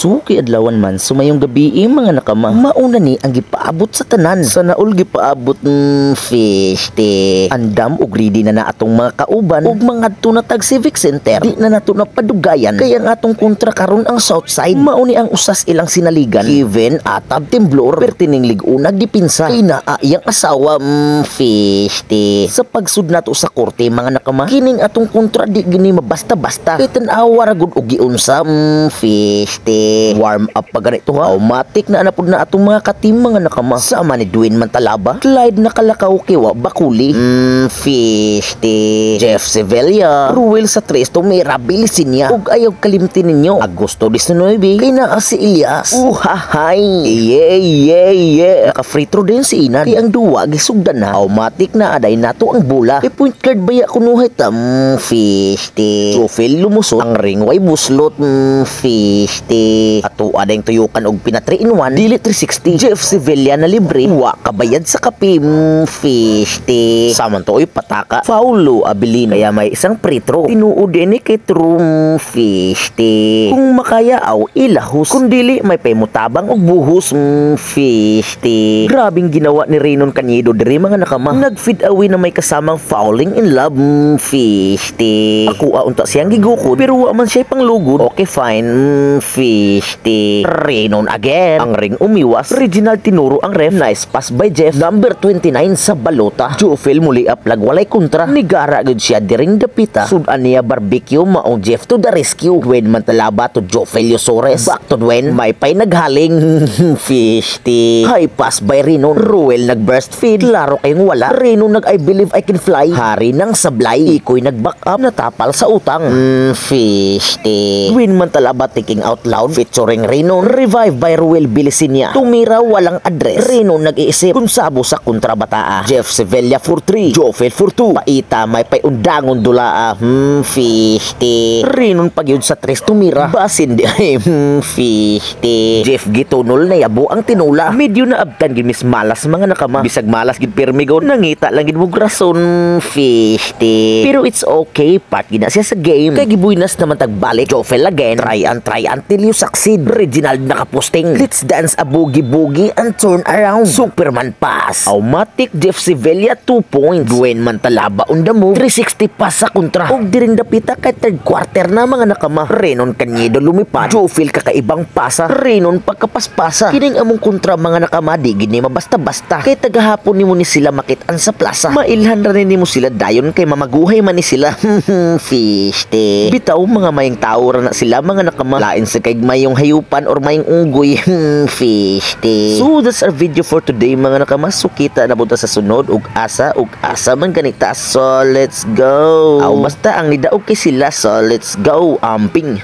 Suki adlawan man sumayong gabi mga nakama. Mauna ni ang gipaabot sa tanan. Sa naol gipaabot fish te. Andam og ready na atong mga kauban ug mga tunatag civic center. Di na nato na padugayan kaya ang atong kontra karon ang Southside. Mauni ang usas ilang sinaligan. Even atab temblor pertining ligunag dipinsa. Kay naa iyang asawa fish te. Sa pagsud nato sa korte mga nakama. Kining atong kontra di gini mabasta-basta. Kay tan-awa ra gud og giunsa fish te. Warm up pa ganito ha. Automatic na anapod na atong mga katim mga nakama. Sama ni Dwayne Mantalaba, Clyde Nakalakaw Kiwa Bakuli, fish te. Jeff Sevilla, Ruel sa Tresto may rabilisin niya. Ug ayaw kalimtin ninyo. Agosto 19 kay naa si Elias. Uhahay. Yeah. Naka-free throw din si Inan. Kay ang duwa gisugdan na. Automatic na aday nato ang bola. Kay point guard baya kunuhay tam fish te. Trofil lumusot ang ring way buslot fish te. Ato adayng tuyukan og pina 3-in-1 dili 360. Jeff Sevilla na libre wa kabayad sa kape fish te. Saman to oy pataka Paulo Abilino kaya may isang free throw. Tinuod din kay true fish te. Kung makaya aw ilahos kung dili may paymutabang og buhos fish te. Grabing ginawa ni Reynon Cañedo diri mga nakama. Nag-feed away na may kasamang falling in love fish te. Ako unta siyang gigukod pero wa man siya panglugod. Okay fine fish te. Reynon again. Ang ring umiwas. Reginald tinuro ang ref. Nice pass by Jeff. Number 29 sa balota. Jofel muli aplag walay kontra. Nigara gud siya diring dapita. Sudan niya barbecue maong Jeff to the rescue. Dwayne Mantalaba to Jofel Yosores. Back to Dwayne. May pay naghaling fish te. High pass by Reynon. Ruel nag-burst feed. Klaro kayong wala. Reynon nag I believe I can fly. Hari ng sablay. Ikoy nag-back up. Natapal sa utang. Fish te. Dwayne Mantalaba taking out loud featuring Reynon. Revive by Ruel Bilisinia. Tumira walang address. Reynon nag-iisip kung sabo sa kontrabataa. Jeff Sevilla for 3. Jofel for 2. Paita may payundangon dulaa. Fish te. Reynon pagyud sa 3 tumira. Basin di ay fish te. Jeff gitunol na yabo ang tinula. Medyo na abtan gid mis malas mga nakama. Bisag malas gid permigo nangita lang gid mo rason fish te. Pero it's okay. Part gid na siya sa game. Kay gibuinas naman tagbalik. Jofel again. Try until you succeed. Reginald nakaposting. Let's dance a boogie and turn around. Superman pass. Automatic Jeff Sevilla 2 points. Dwayne Mantalaba on the move. 360 pass sa kontra. Og diring dapita kay third quarter na mga nakama. Reynon Cañedo lumipad. Jofel kakaibang pasa. Reynon pagkapaspasa. Kining among kontra mga nakama di gini mabasta-basta. Kay tagahapon nimo ni sila makitaan sa plaza. Mailhan ra nimo sila dayon kay mamaguhay man ni sila. Fish te. Bitaw mga mayang tao ra na sila mga nakama. Lain sa kay mayong hayupan or mayong unggoy. Fish te. So that's our video for today mga nakama. So kita na punta sa sunod ug asa man ganita. So let's go. Aw basta ang nidaog kay sila. So let's go amping.